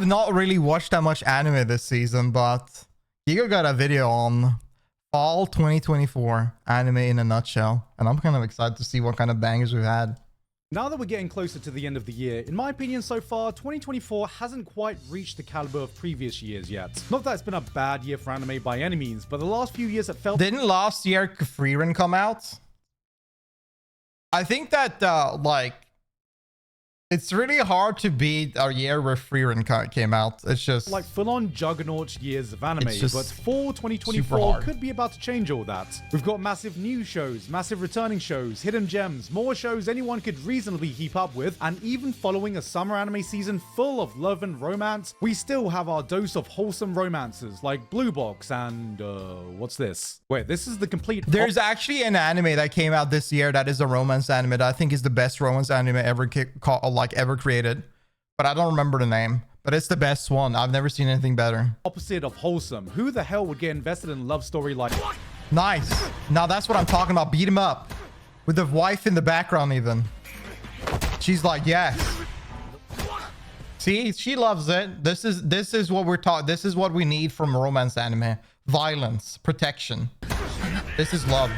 not really watched that much anime this season, but Gigguk got a video on fall 2024 anime in a nutshell, and I'm kind of excited to see what kind of bangers we've had. Now that we're getting closer to the end of the year, in my opinion so far, 2024 hasn't quite reached the caliber of previous years yet. Not that it's been a bad year for anime by any means, but the last few years it felt... Didn't last year Kfriren come out? I think that, like, it's really hard to beat a year where Frieren came out. It's just... like full-on juggernaut years of anime, but fall 2024 could be about to change all that. We've got massive new shows, massive returning shows, hidden gems, more shows anyone could reasonably heap up with, and even following a summer anime season full of love and romance, we still have our dose of wholesome romances like Blue Box and, what's this? Wait, this is the complete... There's actually an anime that came out this year that is a romance anime that I think is the best romance anime ever created, but I don't remember the name, but it's the best one. I've never seen anything better. Opposite of wholesome. Who the hell would get invested in a love story like... Nice. Now that's what I'm talking about. Beat him up with the wife in the background even. She's like, yes. See, she loves it. This is what we're taught. This is what we need from romance anime. Violence, protection. This is love.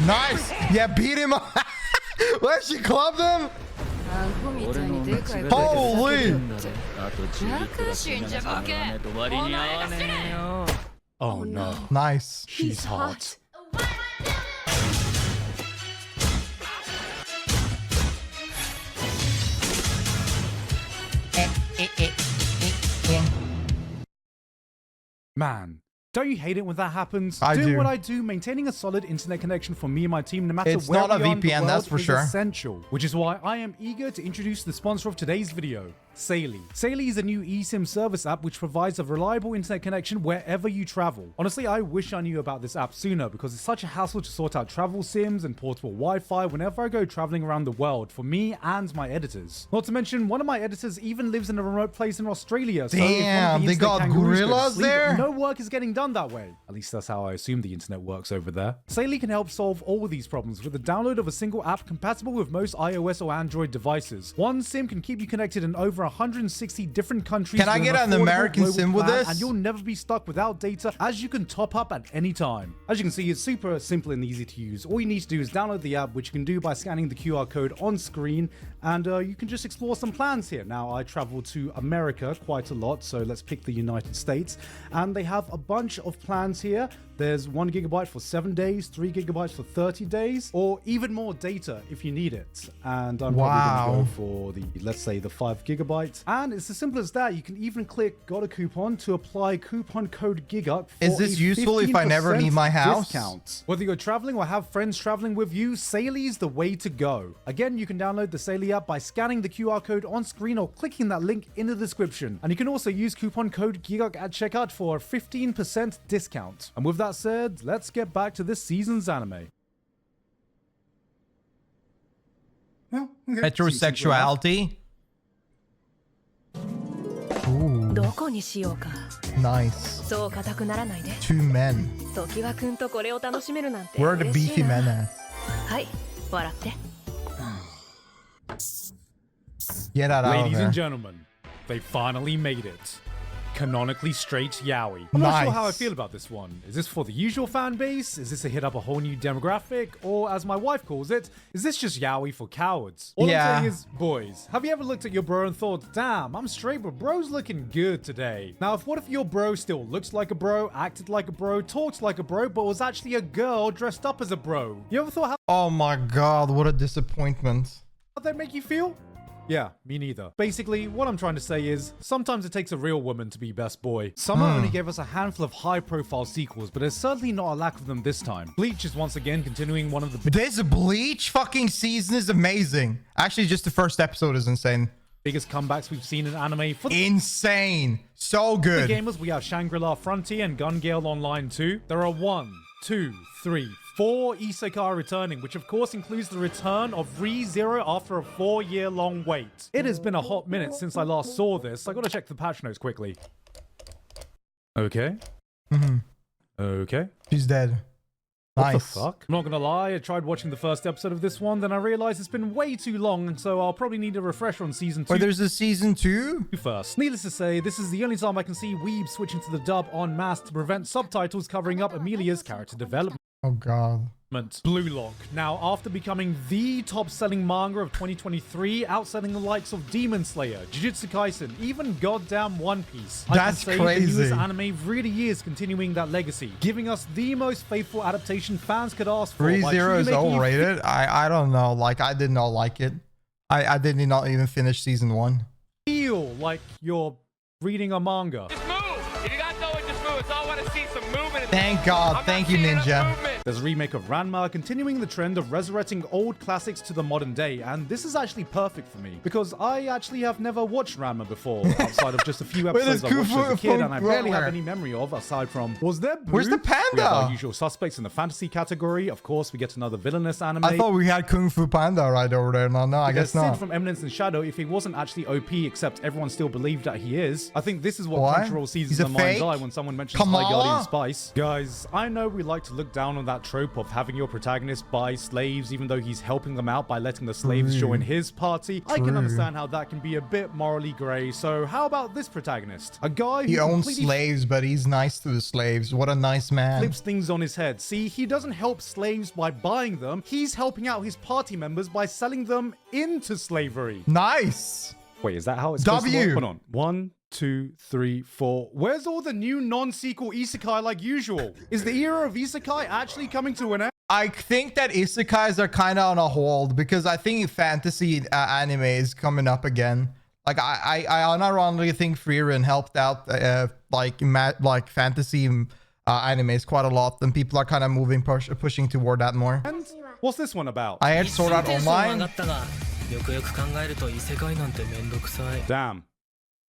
Nice. Yeah, beat him up. What, she clubbed him? Holy! Oh no. Nice. She's hot. Man, don't you hate it when that happens? I do. What I do, maintaining a solid internet connection for me and my team, no matter it's where not we a are in the VPN, world, that's for is sure. essential. Which is why I am eager to introduce the sponsor of today's video, Saily. Saily is a new eSIM service app which provides a reliable internet connection wherever you travel. Honestly, I wish I knew about this app sooner because it's such a hassle to sort out travel SIMs and portable Wi-Fi whenever I go traveling around the world for me and my editors. Not to mention, one of my editors even lives in a remote place in Australia. So damn, they got gorillas there? No work is getting done that way. At least that's how I assume the internet works over there. Saily can help solve all of these problems with the download of a single app compatible with most iOS or Android devices. One SIM can keep you connected in over 160 different countries. Can I get an American SIM with this? And you'll never be stuck without data, as you can top up at any time. As you can see, it's super simple and easy to use. All you need to do is download the app, which you can do by scanning the QR code on screen, and you can just explore some plans here. Now, I travel to America quite a lot, so let's pick the United States, and they have a bunch of plans here. There's 1 gigabyte for 7 days, 3 gigabytes for 30 days, or even more data if you need it. And I'm probably going to go for the, let's say, the 5 gigabytes. And it's as simple as that. You can even click got a coupon to apply coupon code Gigguk for Is this useful if I never leave my house? Discount. Whether you're traveling or have friends traveling with you, Saily is the way to go. Again, you can download the Saily app by scanning the QR code on screen or clicking that link in the description. And you can also use coupon code Gigguk at checkout for a 15% discount. And with that said, let's get back to this season's anime. Well, okay. Heterosexuality. Ooh. Nice. 2 men. Where are the beefy men at? Get out of there. Ladies and gentlemen, they finally made it. Canonically straight yaoi. I'm not sure how I feel about this one. Is this for the usual fan base? Is this a hit up a whole new demographic? Or as my wife calls it, is this just yaoi for cowards? All I'm saying is, boys, have you ever looked at your bro and thought, damn, I'm straight, but bro's looking good today? Now, what if your bro still looks like a bro, acted like a bro, talks like a bro, but was actually a girl dressed up as a bro? You ever thought how Oh my god, what a disappointment. that make you feel? Yeah, me neither. Basically, what I'm trying to say is, sometimes it takes a real woman to be best boy. Summer only gave us a handful of high-profile sequels, but there's certainly not a lack of them this time. Bleach is once again continuing one of the This Bleach fucking season is amazing. Actually, just the first episode is insane. biggest comebacks we've seen in anime. For the Insane. So good. gamers, we have Shangri-La Frontier and Gun Gale Online 2. There are 1, 2, 3, 4 Isekai returning, which of course includes the return of ReZero after a 4-year-long wait. It has been a hot minute since I last saw this. I gotta check the patch notes quickly. Okay. Okay. She's dead. What the Nice. fuck? I'm not gonna lie, I tried watching the first episode of this one, then I realized it's been way too long, so I'll probably need a refresher on season 2 Wait, there's a season 2? first. Needless to say, this is the only time I can see weebs switching to the dub en masse to prevent subtitles covering up Amelia's character development. Oh god. Blue Lock. Now, after becoming the top-selling manga of 2023, outselling the likes of Demon Slayer, Jujutsu Kaisen, even goddamn One Piece, That's I can say crazy. the newest anime really is continuing that legacy, giving us the most faithful adaptation fans could ask for. 3-0 is overrated. I don't know. Like, I did not like it. I did not even finish season 1. Feel like you're reading a manga. Just move. If you got to know it, just move. It's all I want to see some movement. Thank God. Thank you, Ninja. There's a remake of Ranma, continuing the trend of resurrecting old classics to the modern day, and this is actually perfect for me, because I actually have never watched Ranma before, outside of just a few episodes I watched as a kid, and I barely have any memory of, aside from, was there Boo? Where's the We have panda? our usual suspects in the fantasy category. Of course, we get another villainous anime. I thought we had Kung Fu Panda right over there. No, I There's guess Sid not. from Eminence and Shadow, if he wasn't actually OP, except everyone still believed that he is. I think this is what What? Crunchyroll sees He's in a the mind's fake? eye when someone mentions Kamala? High Guardian Spice. Guys, I know we like to look down on that trope of having your protagonist buy slaves even though he's helping them out by letting the slaves join his party. I can understand how that can be a bit morally grey, so how about this protagonist? A guy He who owns completely slaves, but he's nice to the slaves. What a nice man. flips things on his head. See, he doesn't help slaves by buying them, he's helping out his party members by selling them into slavery. Nice. Wait, is that how it's supposed to W. work? Hold on. 1, 2, 3, 4. Where's all the new non-sequel isekai like usual? Is the era of isekai actually coming to an end? I think that isekais are kind of on a hold because I think fantasy anime is coming up again. Like I unironically think Frieren helped out like fantasy animes quite a lot, and people are kind of pushing toward that more. And what's this one about? I had Sword Art Online. Damn.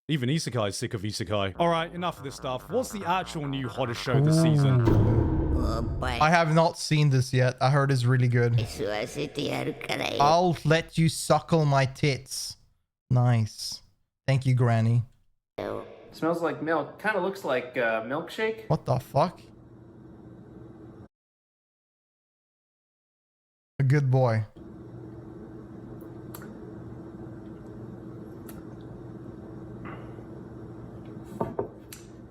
Even isekai is sick of isekai. Alright, enough of this stuff. What's the actual new hottest show this season? I have not seen this yet. I heard it's really good. I'll let you suckle my tits. Nice. Thank you, Granny. Smells like milk. Kind of looks like milkshake. What the fuck? A good boy.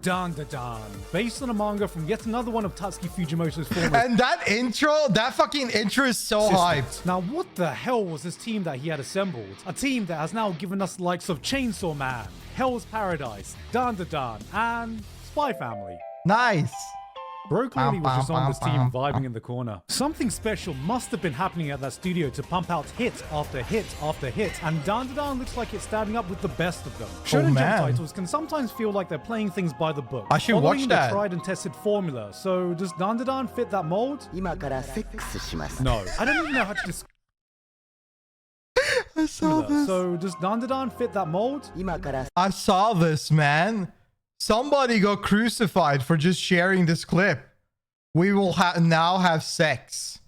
Dandadan. Based on a manga from yet another one of Tatsuki Fujimoto's former And that fucking intro is so hyped. Now, what the hell was this team that he had assembled? A team that has now given us the likes of Chainsaw Man, Hell's Paradise, Dandadan, and Spy Family. Nice. Bro clearly was just on this team vibing in the corner. Something special must have been happening at that studio to pump out hit after hit after hit, and Dandadan looks like it's standing up with the best of them. Shonen Jump man. titles can sometimes feel like they're playing things by the book. I should following watch the that. tried and tested formula. So does Dandadan fit that mold? 今からセックスします。 No. I don't even know how to describe I saw that. this. So does Dandadan fit that mold? 今から I saw this, man. Somebody got crucified for just sharing this clip. We will now have sex.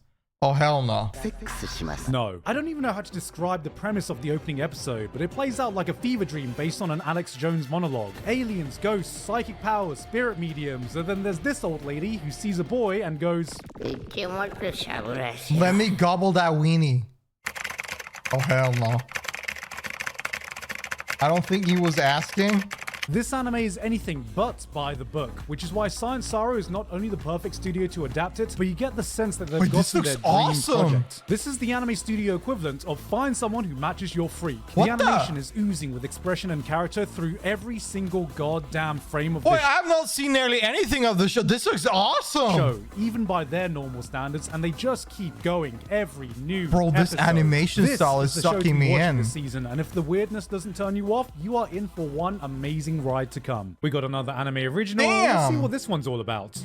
Oh, hell no. セックスします。 No. I don't even know how to describe the premise of the opening episode, but it plays out like a fever dream based on an Alex Jones monologue. Aliens, ghosts, psychic powers, spirit mediums, and then there's this old lady who sees a boy and goes, Let me gobble that weenie. Oh, hell no. I don't think he was asking. This anime is anything but by the book, which is why Science Saru is not only the perfect studio to adapt it, but you get the sense that they've Wait, this gotten their looks dream awesome. project. This is the anime studio equivalent of find someone who matches your freak. What the the? animation is oozing with expression and character through every single goddamn frame of Boy, this I have not seen nearly anything of the show. This looks awesome. show, even by their normal standards, and they just keep going every new Bro, this episode. animation This style is the show to sucking be me watching in. this season, and if the weirdness doesn't turn you off, you are in for one amazing ride to come. We got another anime original. Let's see Damn. what this one's all about.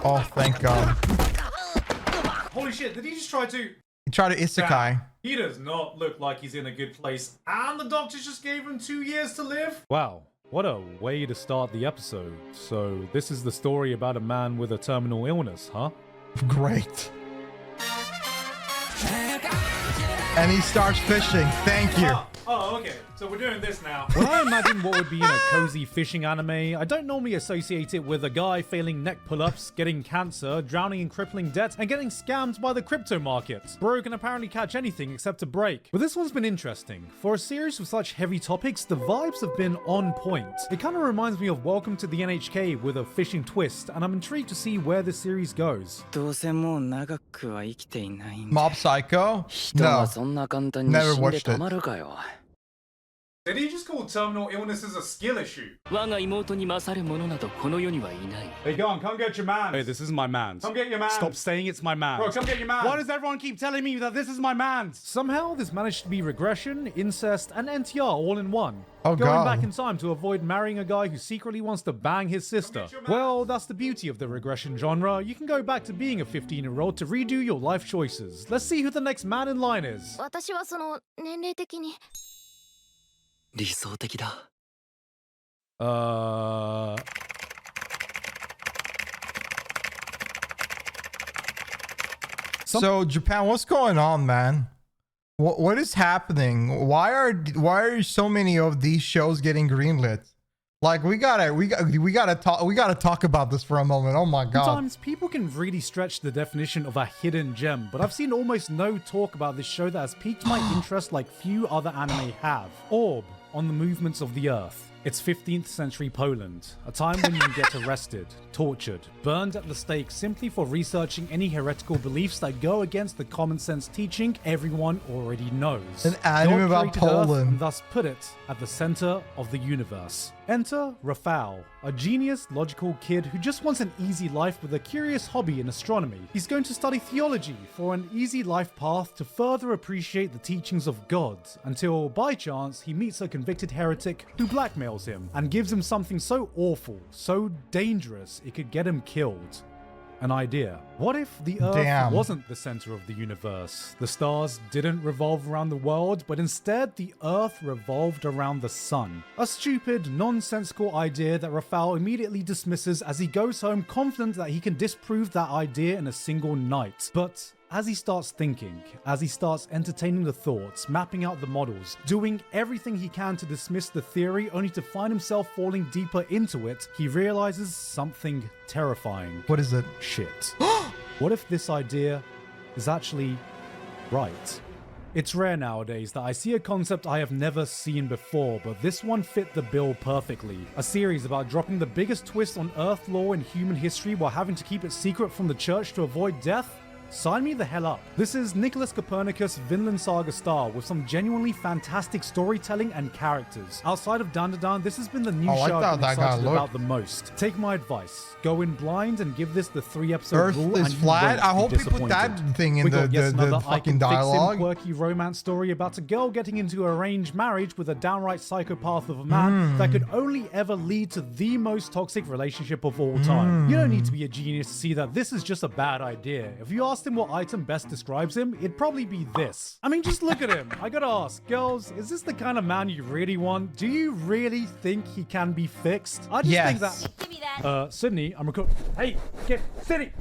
Oh, thank God. Holy shit, did he just try to... He tried to isekai. He does not look like he's in a good place, and the doctors just gave him 2 years to live? Wow. What a way to start the episode. So, this is the story about a man with a terminal illness, huh? Great. And he starts fishing. Thank you. Oh, okay. So we're doing this now. When I imagine what would be in a cozy fishing anime, I don't normally associate it with a guy failing neck pull-ups, getting cancer, drowning in crippling debt, and getting scammed by the crypto market. Bro can apparently catch anything except a break. But this one's been interesting. For a series with such heavy topics, the vibes have been on point. It kind of reminds me of Welcome to the NHK with a fishing twist, and I'm intrigued to see where this series goes. Mob Psycho? No. Never watched it. Did he just call terminal illness as a skill issue? Hey, go on, come get your man. Hey, this is my man. Come get your man. Stop saying it's my man. Bro, come get your man. Why does everyone keep telling me that this is my man? Somehow, this managed to be regression, incest, and NTR all in one. Oh, Going God. back in time to avoid marrying a guy who secretly wants to bang his sister. Well, that's the beauty of the regression genre. You can go back to being a 15-year-old to redo your life choices. Let's see who the next man in line is. 私はその年齢的に理想的だ So Japan, what's going on, man? What is happening? Why are so many of these shows getting greenlit? Like we gotta talk about this for a moment. Oh my god. Sometimes people can really stretch the definition of a hidden gem, but I've seen almost no talk about this show that has piqued my interest like few other anime have. Orb on the movements of the earth. It's 15th century Poland, a time when you can get arrested, tortured, burned at the stake simply for researching any heretical beliefs that go against the common sense teaching everyone already knows. An anime God about created Earth Poland. and thus put it at the center of the universe. Enter Rafał, a genius, logical kid who just wants an easy life with a curious hobby in astronomy. He's going to study theology for an easy life path to further appreciate the teachings of God, until by chance he meets a convicted heretic who blackmails him and gives him something so awful, so dangerous it could get him killed. An idea. What if the Earth wasn't the center of the universe? The stars didn't revolve around the world, but instead the Earth revolved around the sun. A stupid, nonsensical idea that Rafał immediately dismisses as he goes home confident that he can disprove that idea in a single night. But as he starts thinking, as he starts entertaining the thoughts, mapping out the models, doing everything he can to dismiss the theory only to find himself falling deeper into it, he realizes something terrifying. What is it? Shit. What if this idea is actually right? It's rare nowadays that I see a concept I have never seen before, but this one fit the bill perfectly. A series about dropping the biggest twist on Earth lore in human history while having to keep it secret from the church to avoid death? Sign me the hell up. This is Nicholas Copernicus' Vinland Saga star with some genuinely fantastic storytelling and characters. Outside of Dandadan, this has been the new show I've been excited about the most. Take my advice. Go in blind and give this the 3-episode Earth rule is and you flat. won't I be hope you put that disappointed. thing in We got yet another the I fucking can fix him dialogue. quirky romance story about a girl getting into arranged marriage with a downright psychopath of a man that could only ever lead to the most toxic relationship of all time. You don't need to be a genius to see that this is just a bad idea. If you asked him what item best describes him, it'd probably be this. I mean, just look at him. I gotta ask, girls, is this the kind of man you really want? Do you really think he can be fixed? I just think that... give me that. Sydney, I'm recording. Hey, get Sydney!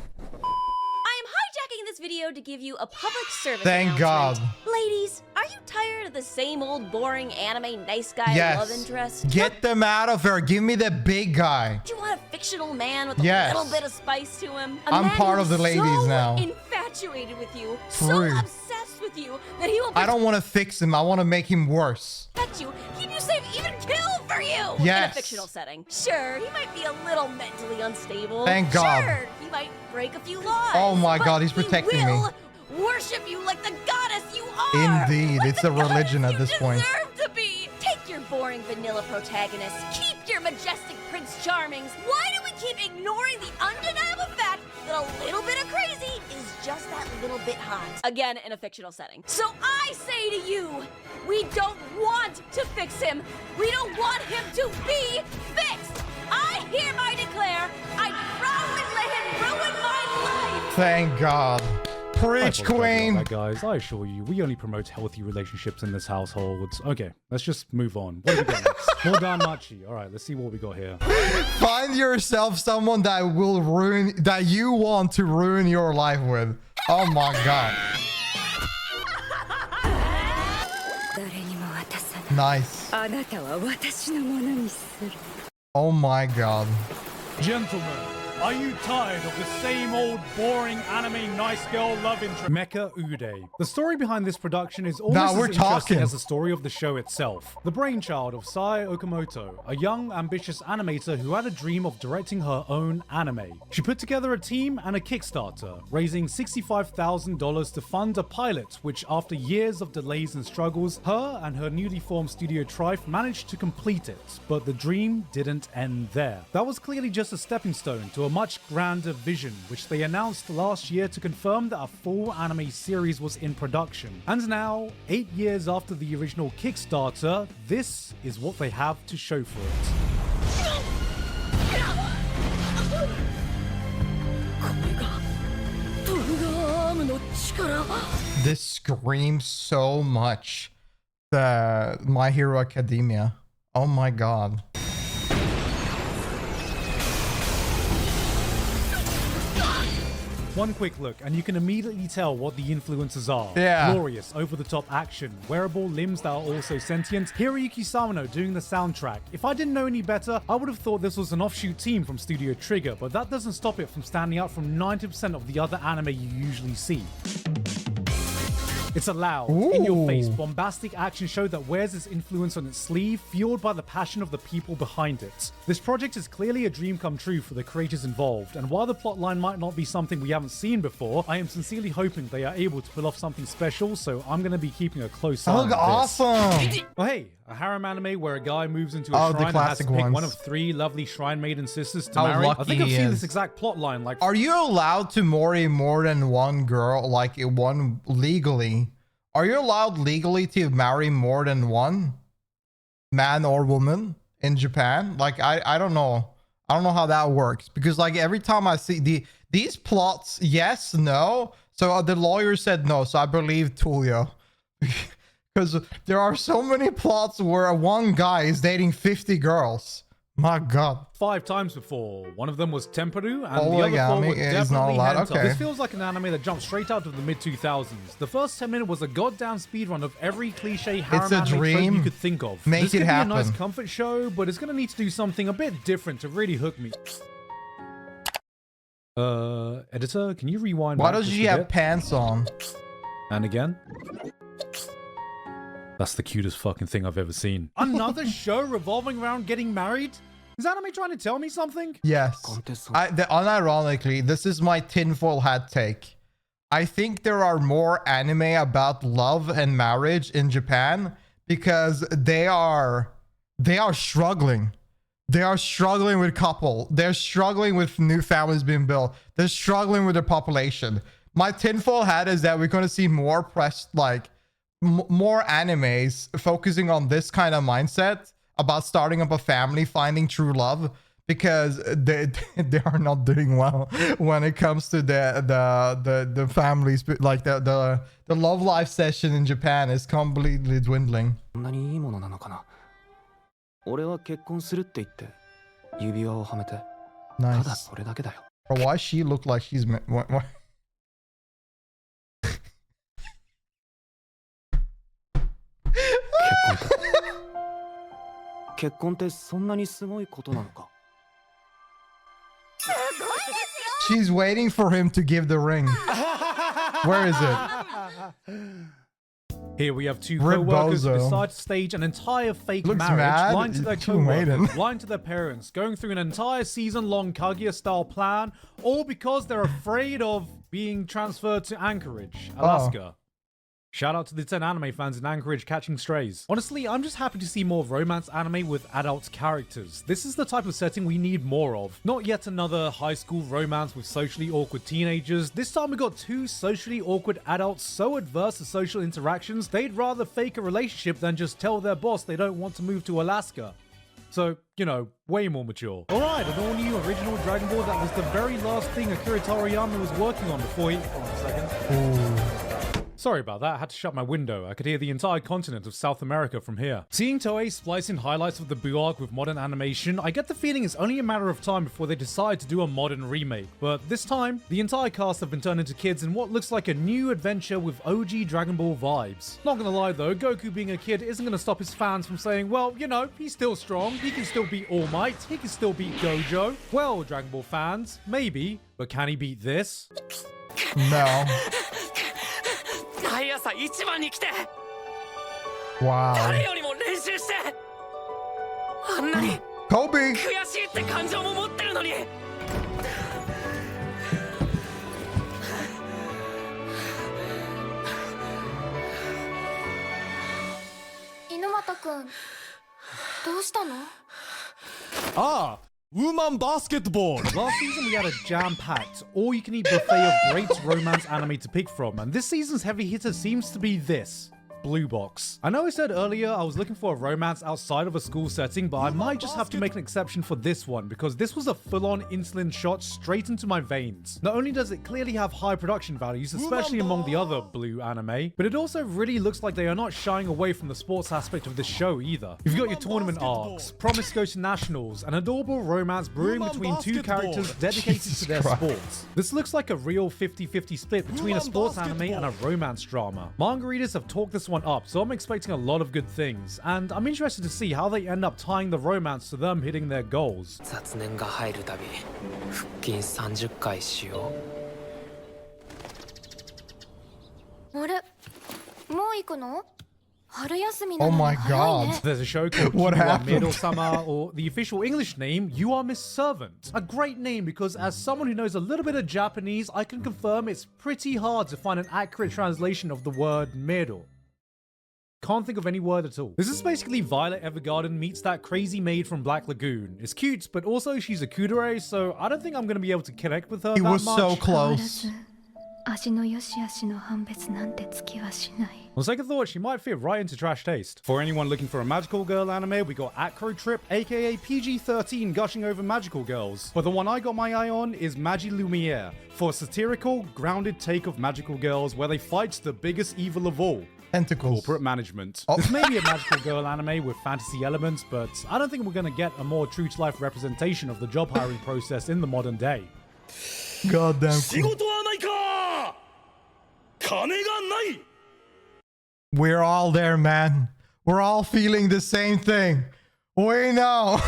I am hijacking this video to give you a public service Thank God. announcement. Ladies, are you tired of the same old boring anime nice guy love interest? Get them out of here. Give me the big guy. Do you want a fictional man with a Yes. little bit of spice to him? A I'm man part who's of the ladies so now. infatuated with you, so True. obsessed with you, that he will I don't want to fix him. I want to make him worse. protect you, keep you safe, even kill for you in a Yes. fictional setting. Sure, he might be a little mentally unstable. Thank God. Sure, he might break a few laws. Oh my but God, he's protecting me. he will worship you like the goddess you are. Indeed, like it's the a religion goddess at this you point. deserve to be. Take your boring vanilla protagonists. Keep your majestic Prince Charmings. Why do we keep ignoring the undeniable fact that a little bit of crazy is just that little bit hot? Again, in a fictional setting. So I say to you, we don't want to fix him. We don't want him to be fixed. I hereby declare I proudly let him ruin my life. Thank God. I Preach, apologize about queen. that, guys, I assure you, we only promote healthy relationships in this household. Okay, let's just move on. What do we got next? More Danmachi. All right, let's see what we got here. Find yourself someone that will ruin, that you want to ruin your life with. Oh my God. Nice. Oh my god. Gentlemen, are you tired of the same old boring anime nice girl love interest? Mecha Ude. The story behind this production is almost as interesting as the story of the show itself. The brainchild of Sai Okamoto, a young, ambitious animator who had a dream of directing her own anime. She put together a team and a Kickstarter, raising $65,000 to fund a pilot, which after years of delays and struggles, her and her newly formed studio Trife managed to complete it. But the dream didn't end there. That was clearly just a stepping stone to a much grander vision, which they announced last year to confirm that a full anime series was in production. And now, 8 years after the original Kickstarter, this is what they have to show for it. This screams so much the My Hero Academia. Oh my god. One quick look, and you can immediately tell what the influences are. Yeah. Glorious, over-the-top action, wearable limbs that are also sentient, Hiroyuki Sawano doing the soundtrack. If I didn't know any better, I would have thought this was an offshoot team from Studio Trigger, but that doesn't stop it from standing out from 90% of the other anime you usually see. It's a loud, in-your-face, bombastic action show that wears its influence on its sleeve, fueled by the passion of the people behind it. This project is clearly a dream come true for the creators involved, and while the plotline might not be something we haven't seen before, I am sincerely hoping they are able to pull off something special, so I'm going to be keeping a close eye on this. Awesome! Oh hey, a harem anime where a guy moves into a shrine and has to pick one of 3 lovely shrine maiden sisters to marry. I think I've seen this exact plotline. Like, are you allowed to marry more than one girl, like one legally? Are you allowed legally to marry more than one man or woman in Japan? Like, I don't know. I don't know how that works, because like every time I see these plots, yes, no. So the lawyer said no, so I believe Tulio. Because there are so many plots where one guy is dating 50 girls. My god. 5 times before. One of them was Temperu, and the other 4 were definitely hentai. Okay. This feels like an anime that jumped straight out of the mid-2000s. The first 10 minutes was a goddamn speedrun of every cliche harem anime trope you could think of. This could be a nice comfort show, but it's gonna need to do something a bit different to really hook me. Editor, can you rewind? Why does she have pants on? And again? That's the cutest fucking thing I've ever seen. Another show revolving around getting married? Is anime trying to tell me something? Yes. Unironically, this is my tinfoil hat take. I think there are more anime about love and marriage in Japan because they are struggling. They are struggling with couple. They're struggling with new families being built. They're struggling with their population. My tinfoil hat is that we're going to see more more animes focusing on this kind of mindset about starting up a family, finding true love, because they are not doing well when it comes to the families. Like the love life session in Japan is completely dwindling. Nice. Or why she look like she's why? She's waiting for him to give the ring. Where is it? Here we have 2 co-workers who decide to stage an entire fake marriage, lying to their co-workers, lying to their parents, going through an entire season-long Kaguya-style plan, all because they're afraid of being transferred to Anchorage, Alaska. Shout out to the 10 anime fans in Anchorage catching strays. Honestly, I'm just happy to see more romance anime with adult characters. This is the type of setting we need more of. Not yet another high school romance with socially awkward teenagers. This time we got 2 socially awkward adults so adverse to social interactions, they'd rather fake a relationship than just tell their boss they don't want to move to Alaska. So, you know, way more mature. Alright, an all-new original Dragon Ball that was the very last thing Akira Toriyama was working on before he... Hold on a second. Sorry about that, I had to shut my window. I could hear the entire continent of South America from here. Seeing Toei splice in highlights of the Buu arc with modern animation, I get the feeling it's only a matter of time before they decide to do a modern remake. But this time, the entire cast have been turned into kids in what looks like a new adventure with OG Dragon Ball vibes. Not gonna lie though, Goku being a kid isn't gonna stop his fans from saying, well, you know, he's still strong, he can still beat All Might, he can still beat Gojo. Well, Dragon Ball fans, maybe, but can he beat this? No. Wow. Kobe. Ah, woman basketball. Last season we had a jam-packed, all-you-can-eat buffet of great romance anime to pick from, and this season's heavy hitter seems to be this. Blue Box. I know I said earlier I was looking for a romance outside of a school setting, but I might just have to make an exception for this one because this was a full-on insulin shot straight into my veins. Not only does it clearly have high production values, especially among the other Blue anime, but it also really looks like they are not shying away from the sports aspect of this show either. You've got your tournament arcs, promised go to nationals, an adorable romance brewing between two characters dedicated to their sports. This looks like a real 50-50 split between a sports anime and a romance drama. Manga readers have talked this one up, so I'm expecting a lot of good things, and I'm interested to see how they end up tying the romance to them hitting their goals. 雑念が入るたび腹筋30回しよう。あれ、もう行くの？ Oh my god. There's a show called What You Are happened? Middle-sama, or the official English name, You Are Miss Servant. A great name because as someone who knows a little bit of Japanese, I can confirm it's pretty hard to find an accurate translation of the word middle. Can't think of any word at all. This is basically Violet Evergarden meets that crazy maid from Black Lagoon. It's cute, but also she's a kudere, so I don't think I'm going to be able to connect with her He that was much. so close. On second thought, she might fit right into trash taste. For anyone looking for a magical girl anime, we got Acro Trip, aka PG-13 gushing over magical girls. But the one I got my eye on is Magi Lumiere, for a satirical, grounded take of magical girls where they fight the biggest evil of all. Tentacles. Corporate management. Oh. This may be a magical girl anime with fantasy elements, but I don't think we're going to get a more true-to-life representation of the job hiring process in the modern day. Goddamn. We're all there, man. We're all feeling the same thing. We know.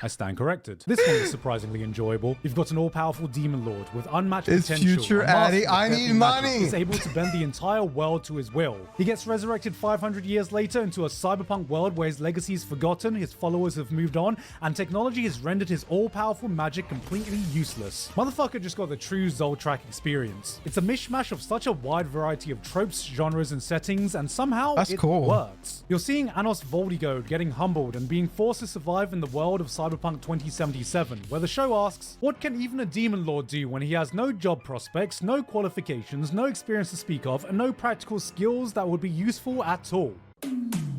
I stand corrected. This one is surprisingly enjoyable. You've got an all-powerful demon lord with unmatched It's potential. future a master Addy. of I deadly need magic. money. He's able to bend the entire world to his will. He gets resurrected 500 years later into a cyberpunk world where his legacy is forgotten, his followers have moved on, and technology has rendered his all-powerful magic completely useless. Motherfucker just got the true Zoltrak experience. It's a mishmash of such a wide variety of tropes, genres, and settings, and somehow That's it cool. works. You're seeing Anos Voldigo getting humbled and being forced to survive in the world of Cyberpunk 2077, where the show asks, what can even a demon lord do when he has no job prospects, no qualifications, no experience to speak of, and no practical skills that would be useful at all? He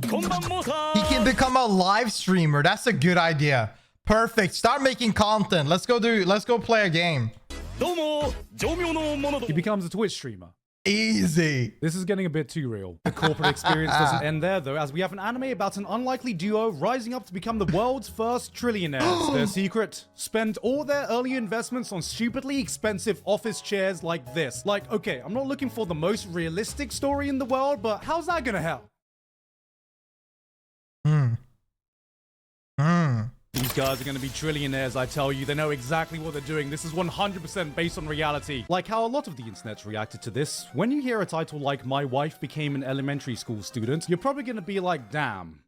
can become a live streamer. That's a good idea. Perfect. Start making content. Let's go play a game. He becomes a Twitch streamer. Easy. This is getting a bit too real. The corporate experience doesn't end there, though, as we have an anime about an unlikely duo rising up to become the world's first trillionaires. Their secret? Spend all their early investments on stupidly expensive office chairs like this. Like, okay, I'm not looking for the most realistic story in the world, but how's that gonna help? These guys are going to be trillionaires, I tell you. They know exactly what they're doing. This is 100% based on reality. Like how a lot of the internet's reacted to this. When you hear a title like My Wife Became an Elementary School Student, you're probably going to be like, damn.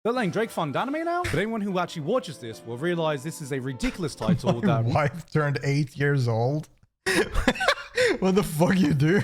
They're letting Drake fund anime now? But anyone who actually watches this will realize this is a ridiculous title My that... wife turned 8 years old. What the fuck you do?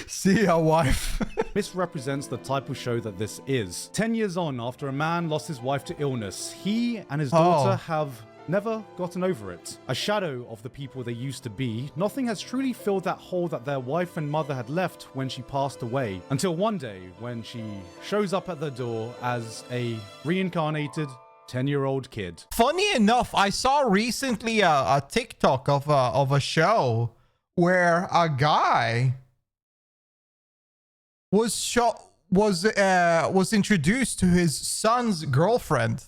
See ya, wife. misrepresents the type of show that this is. 10 years on, after a man lost his wife to illness, he and his daughter have never gotten over it. A shadow of the people they used to be, nothing has truly filled that hole that their wife and mother had left when she passed away. Until one day, when she shows up at their door as a reincarnated 10-year-old kid. Funny enough, I saw recently a TikTok of a show where a guy was introduced to his son's girlfriend.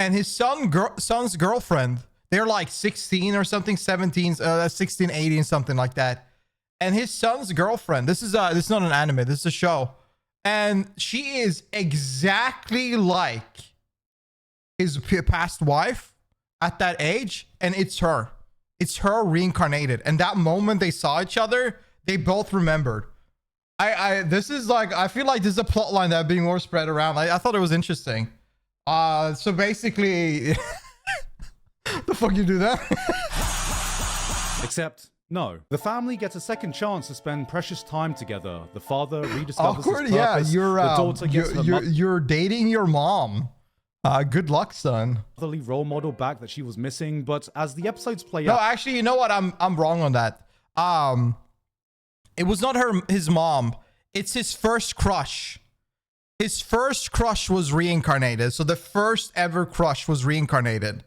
And his son's girlfriend, they're like 16 or something, 17, 16, 18, something like that. And his son's girlfriend, this is not an anime, this is a show. And she is exactly like his past wife at that age. And it's her. It's her reincarnated. And that moment they saw each other, they both remembered. This is like, I feel like this is a plot line that being more spread around. I thought it was interesting. So basically, the fuck you do that? Except, no. The family gets a second chance to spend precious time together. The father rediscovers Awkward, his purpose. yeah. The daughter gets her You're dating your mom. Good luck, son. motherly role model back that she was missing. But as the episodes play No, out, actually, you know what? I'm wrong on that. It was not his mom. It's his first crush. His first crush was reincarnated. So the first ever crush was reincarnated.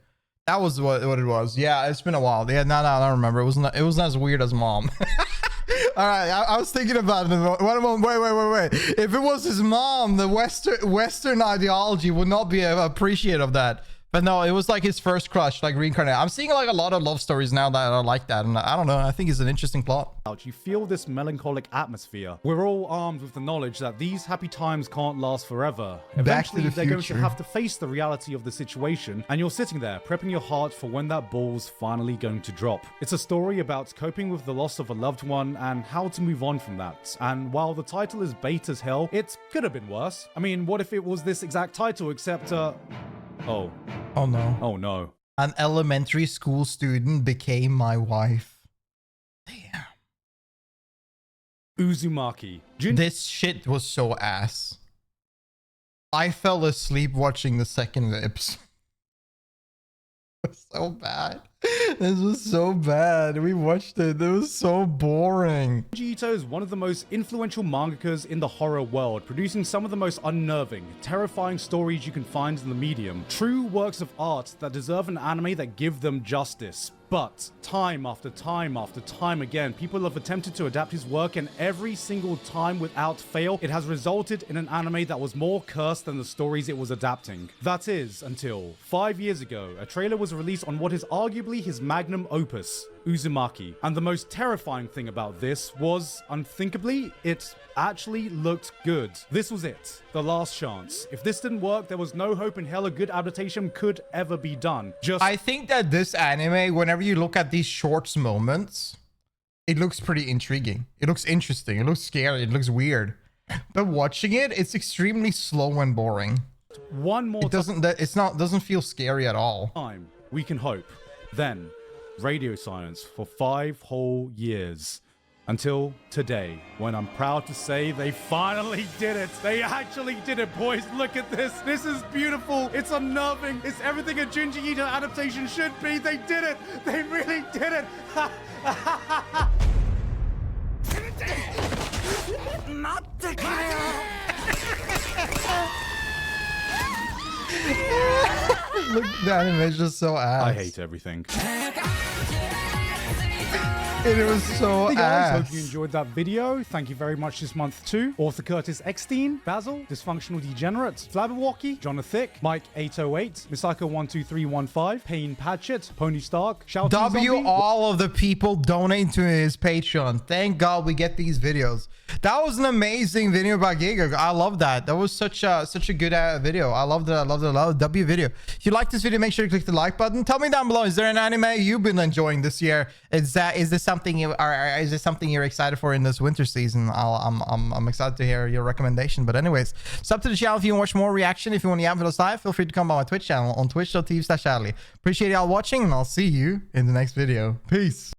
That was what it was. Yeah, it's been a while. Yeah, no, I don't remember. It wasn't as weird as mom. All right, I was thinking about it. Wait. If it was his mom, the Western ideology would not be appreciative of that. But no, it was like his first crush, like reincarnated. I'm seeing like a lot of love stories now that are like that. And I don't know. I think it's an interesting plot. you feel this melancholic atmosphere. We're all armed with the knowledge that these happy times can't last forever. Eventually, they're going to have to face the reality of the situation, and you're sitting there, prepping your heart for when that ball's finally going to drop. It's a story about coping with the loss of a loved one and how to move on from that. And while the title is bait as hell, it could have been worse. I mean, what if it was this exact title, except, Oh no. Oh no. An elementary school student became my wife. Damn. Uzumaki. This shit was so ass. I fell asleep watching the second episode. It was so bad. This was so bad. We watched it. It was so boring. Junji Ito is one of the most influential mangakas in the horror world, producing some of the most unnerving, terrifying stories you can find in the medium. True works of art that deserve an anime that give them justice. But time after time after time again, people have attempted to adapt his work, and every single time without fail, it has resulted in an anime that was more cursed than the stories it was adapting. That is, until 5 years ago, a trailer was released on what is arguably his magnum opus, Uzumaki. And the most terrifying thing about this was, unthinkably, it actually looked good. This was it. The last chance. If this didn't work, there was no hope in hell a good adaptation could ever be done. I think that this anime, whenever you look at these shorts moments, it looks pretty intriguing. It looks interesting. It looks scary. It looks weird. But watching it, it's extremely slow and boring. One more doesn't feel scary at all. Time we can hope. Then radio silence for 5 whole years. Until today, when I'm proud to say they finally did it. They actually did it, boys. Look at this. This is beautiful. It's unnerving. It's everything a Junji Ito adaptation should be. They did it. They really did it. Look, the animation is so ass. I hate everything. It was so Hey guys, ass. hope you enjoyed that video. Thank you very much this month to Author Curtis Eckstein, Basil, Dysfunctional Degenerate, Flabberwalkie, Jonathan, Mike 808, Misaka12315, Payne Patchett, Pony Stark, Shouty Zombie. All of the people donate to his Patreon. Thank God we get these videos. That was an amazing video about Gigguk. I love that. That was such a good video. I loved it. I loved the W video. If you like this video, make sure to click the like button. Tell me down below, is there an anime you've been enjoying this year? Is this something you're excited for in this winter season? I'm excited to hear your recommendation. But anyways, sub to the channel if you want to watch more reaction. If you want to with us live, feel free to come by my Twitch channel on twitch.tv/Charlie. Appreciate y'all watching, and I'll see you in the next video. Peace.